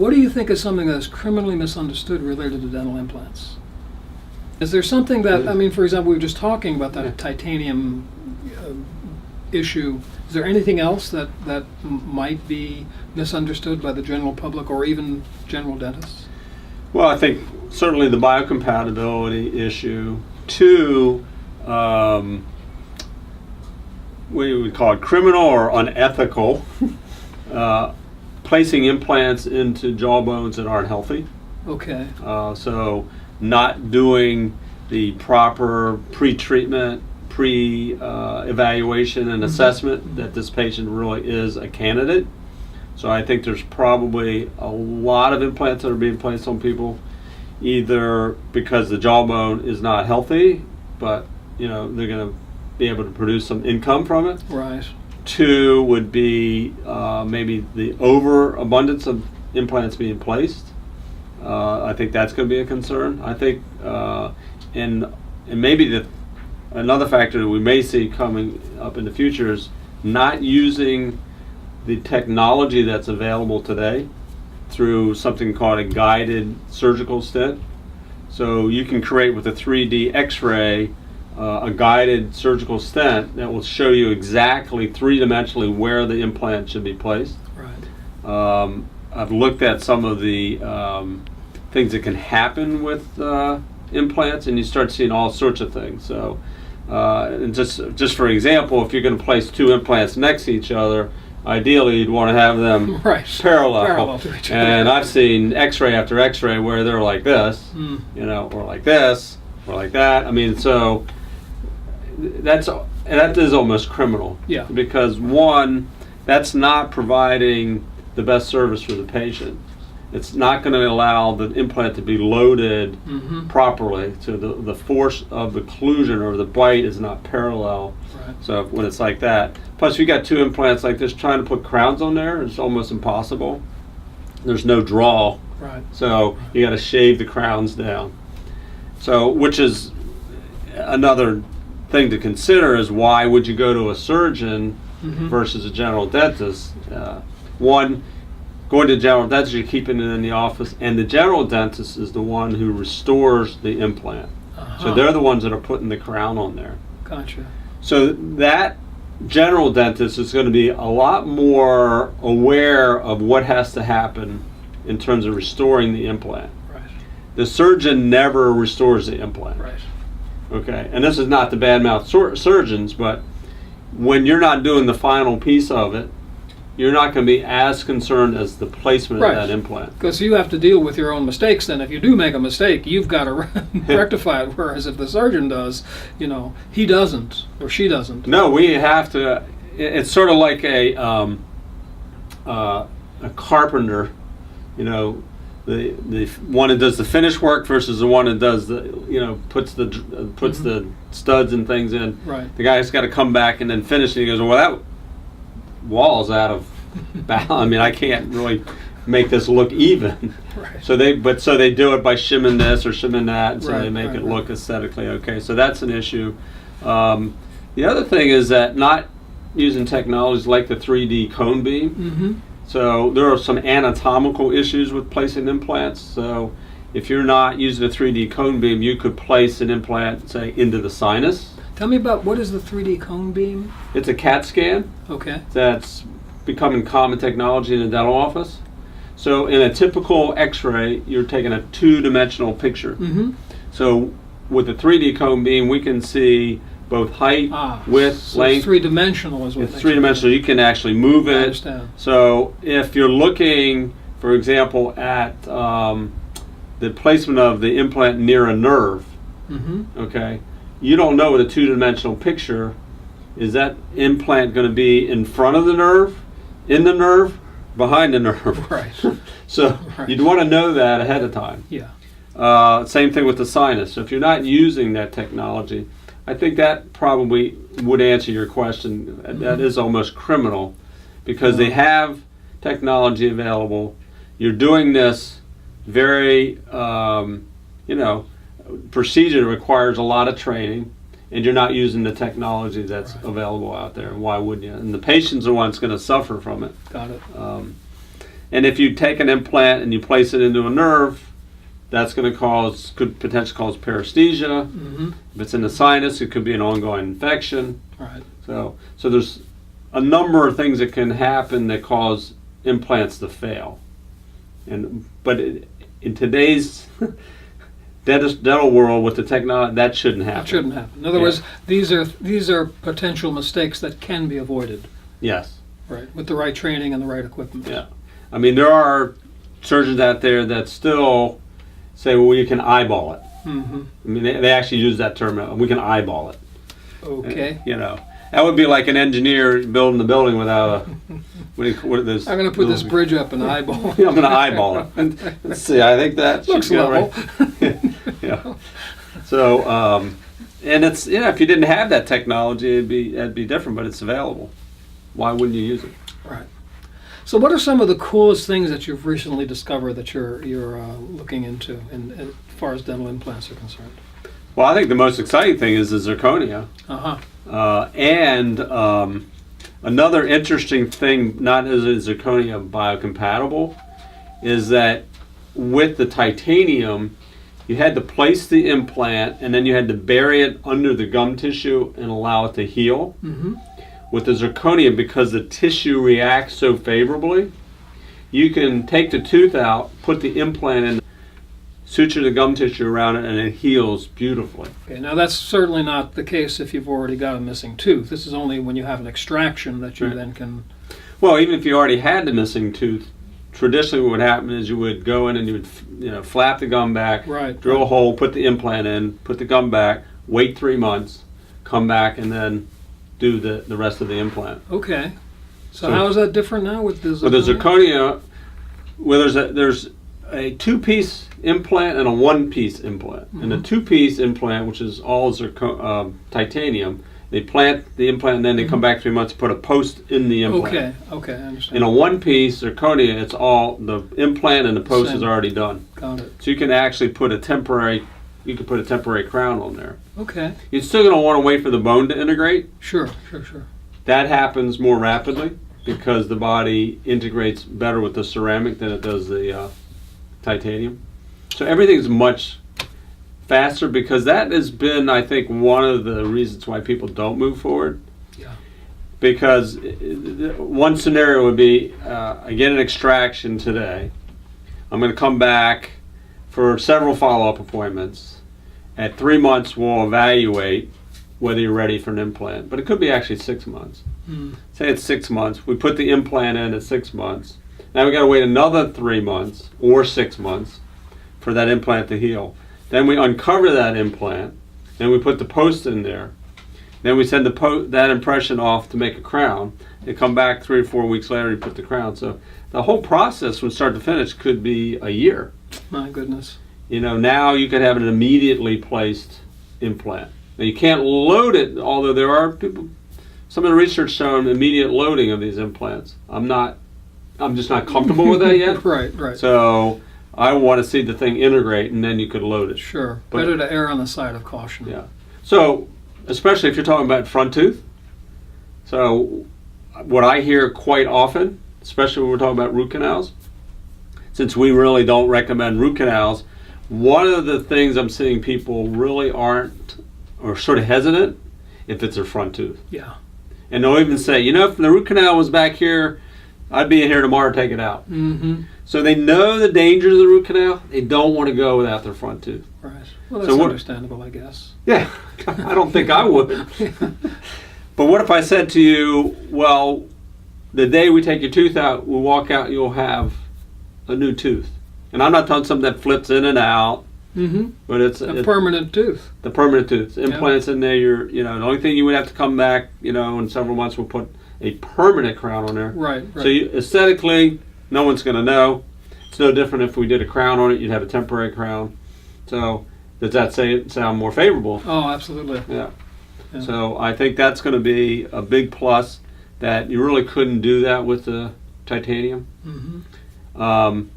What do you think is something that's criminally misunderstood related to dental implants? Is there something that, I mean, for example, we were just talking about that titanium issue. Is there anything else that might be misunderstood by the general public or even general dentists? Well, I think certainly the biocompatibility issue. Two, what do we call it, criminal or unethical, placing implants into jawbones that aren't healthy. Okay. So not doing the proper pre-treatment, pre-evaluation and assessment that this patient really is a candidate. So I think there's probably a lot of implants that are being placed on people either because the jawbone is not healthy, but they're going to be able to produce some income from it. Right. Two would be maybe the overabundance of implants being placed. I think that's going to be a concern. I think, and maybe another factor that we may see coming up in the future is not using the technology that's available today through something called a guided surgical stent. So you can create with a 3D X-ray a guided surgical stent that will show you exactly three-dimensionally where the implant should be placed. Right. I've looked at some of the things that can happen with implants, and you start seeing all sorts of things. So, and just for example, if you're going to place two implants next to each other, ideally you'd want to have them parallel to each other. And I've seen X-ray after X-ray where they're like this, or like this, or like that. I mean, so that is almost criminal. Yeah. Because one, that's not providing the best service for the patient. It's not going to allow the implant to be loaded properly. So the force of the occlusion or the bite is not parallel. Right. So when it's like that. Plus, if you got two implants like this, trying to put crowns on there is almost impossible. There's no draw. Right. So you got to shave the crowns down. So, which is another thing to consider is why would you go to a surgeon versus a general dentist? One, going to the general dentist, you're keeping it in the office, and the general dentist is the one who restores the implant. So they're the ones that are putting the crown on there. Gotcha. So that general dentist is going to be a lot more aware of what has to happen in terms of restoring the implant. Right. The surgeon never restores the implant. Right. Okay, and this is not to badmouth surgeons, but when you're not doing the final piece of it, you're not going to be as concerned as the placement of that implant. Because you have to deal with your own mistakes. Then if you do make a mistake, you've got to rectify it. Whereas if the surgeon does, he doesn't or she doesn't. No, we have to. It's sort of like a carpenter. The one that does the finished work versus the one that does puts the studs and things in. Right. The guy's got to come back and then finish it. He goes, well, that wall's out of balance. I mean, I can't really make this look even. Right. So they do it by shimming this or shimming that, and so they make it look aesthetically okay. So that's an issue. The other thing is that not using technologies like the 3D cone beam. So there are some anatomical issues with placing implants. So if you're not using a 3D cone beam, you could place an implant, say, into the sinus. Tell me about what is the 3D cone beam? It's a CAT scan. Okay. That's becoming common technology in the dental office. So in a typical X-ray, you're taking a two-dimensional picture. So with the 3D cone beam, we can see both height, width, so length. It's three-dimensional is what it's three-dimensional. You can actually move it. I understand. So if you're looking, for example, at the placement of the implant near a nerve, okay, you don't know with a two-dimensional picture, is that implant going to be in front of the nerve, in the nerve, behind the nerve? Right. So you'd want to know that ahead of time. Yeah. Same thing with the sinus. So if you're not using that technology, I think that probably would answer your question. That is almost criminal because they have technology available. You're doing this very, procedure that requires a lot of training, and you're not using the technology that's available out there. And why wouldn't you? And the patient's the one that's going to suffer from it. Got it. And if you take an implant and you place it into a nerve, that's going to could potentially cause paresthesia. Mm-hmm. If it's in the sinus, it could be an ongoing infection. Right. So there's a number of things that can happen that cause implants to fail. But in today's dental world with the technology, that shouldn't happen. It shouldn't happen. In other words, these are potential mistakes that can be avoided. Yes. Right. With the right training and the right equipment. Yeah. I mean, there are surgeons out there that still say, well, you can eyeball it. Mm-hmm. I mean, they actually use that term. We can eyeball it. Okay. You know, that would be like an engineer building the building without a. What this? I'm going to put this bridge up and eyeball. I'm going to eyeball it. And let's see. I think that Looks should go level. right. Yeah. So, and it's if you didn't have that technology, it'd be different. But it's available. Why wouldn't you use it? Right. So, what are some of the coolest things that you've recently discovered that you're looking into, as far as dental implants are concerned? Well, I think the most exciting thing is the zirconia. And another interesting thing, not as is zirconia biocompatible, is that with the titanium, you had to place the implant and then you had to bury it under the gum tissue and allow it to heal. Mm-hmm. With the zirconia, because the tissue reacts so favorably, you can take the tooth out, put the implant in, suture the gum tissue around it, and it heals beautifully. Okay, now that's certainly not the case if you've already got a missing tooth. This is only when you have an extraction that you then can... Well, even if you already had the missing tooth, traditionally what would happen is you would go in and you would flap the gum back, Right. drill a hole, put the implant in, put the gum back, wait 3 months, come back, and then do the rest of the implant. Okay. So how is that different now with the zirconia? With the zirconia, well, there's a 2-piece implant and a 1-piece implant. Mm-hmm. And the 2-piece implant, which is all titanium, they plant the implant and then they come back 3 months and put a post in the implant. Okay, I understand. In a 1-piece zirconia, it's all the implant and the post is already done. Got it. So you can actually put a temporary crown on there. Okay. You're still going to want to wait for the bone to integrate. Sure. That happens more rapidly because the body integrates better with the ceramic than it does the titanium. So everything's much faster because that has been, I think, one of the reasons why people don't move forward. Yeah. Because one scenario would be, I get an extraction today. I'm going to come back for several follow-up appointments. At 3 months, we'll evaluate whether you're ready for an implant. But it could be actually 6 months. Say it's 6 months. We put the implant in at 6 months. Now we got to wait another 3 months or 6 months for that implant to heal. Then we uncover that implant. Then we put the post in there. Then we send that impression off to make a crown. They come back 3 or 4 weeks later and put the crown. So the whole process from start to finish could be a year. My goodness. Now you could have an immediately placed implant. Now you can't load it, although there are people, some of the research showing immediate loading of these implants. I'm just not comfortable with that yet. Right. So I want to see the thing integrate and then you could load it. Sure. Better to err on the side of caution. Yeah. So, especially if you're talking about front tooth. So what I hear quite often, especially when we're talking about root canals, since we really don't recommend root canals, one of the things I'm seeing people really aren't, or sort of hesitant, if it's their front tooth. Yeah. And they'll even say, if the root canal was back here, I'd be in here tomorrow to take it out. Mm-hmm. So they know the dangers of the root canal. They don't want to go without their front tooth. Right. Well, that's understandable, I guess. Yeah. I don't think I would. But what if I said to you, well, the day we take your tooth out, we'll walk out, you'll have a new tooth. And I'm not talking something that flips in and out, but it's a permanent tooth. The permanent tooth. Implants in there, the only thing you would have to come back, in several months, we'll put a permanent crown on there. Right. So aesthetically, no one's going to know. It's no different if we did a crown on it, you'd have a temporary crown. So does that sound more favorable? Oh, absolutely. Yeah. So I think that's going to be a big plus, that you really couldn't do that with the titanium. Mm-hmm.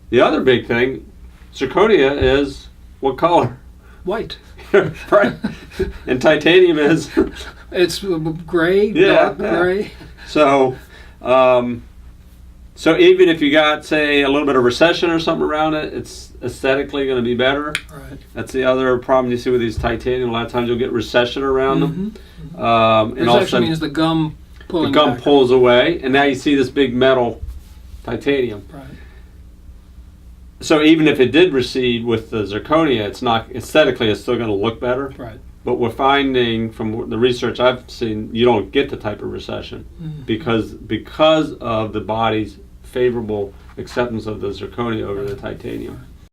The other big thing, zirconia is what color? White. Right. And titanium is? It's gray, dark gray. So So even if you got, say, a little bit of recession or something around it, it's aesthetically going to be better. Right. That's the other problem you see with these titanium. A lot of times you'll get recession around them. And all of a Recession sudden means the gum the pulling gum back. pulls away, and now you see this big metal titanium. Right. So even if it did recede with the zirconia, it's not aesthetically. It's still going to look better. Right. But we're finding from the research I've seen, you don't get the type of recession because of the body's favorable acceptance of the zirconia over the titanium.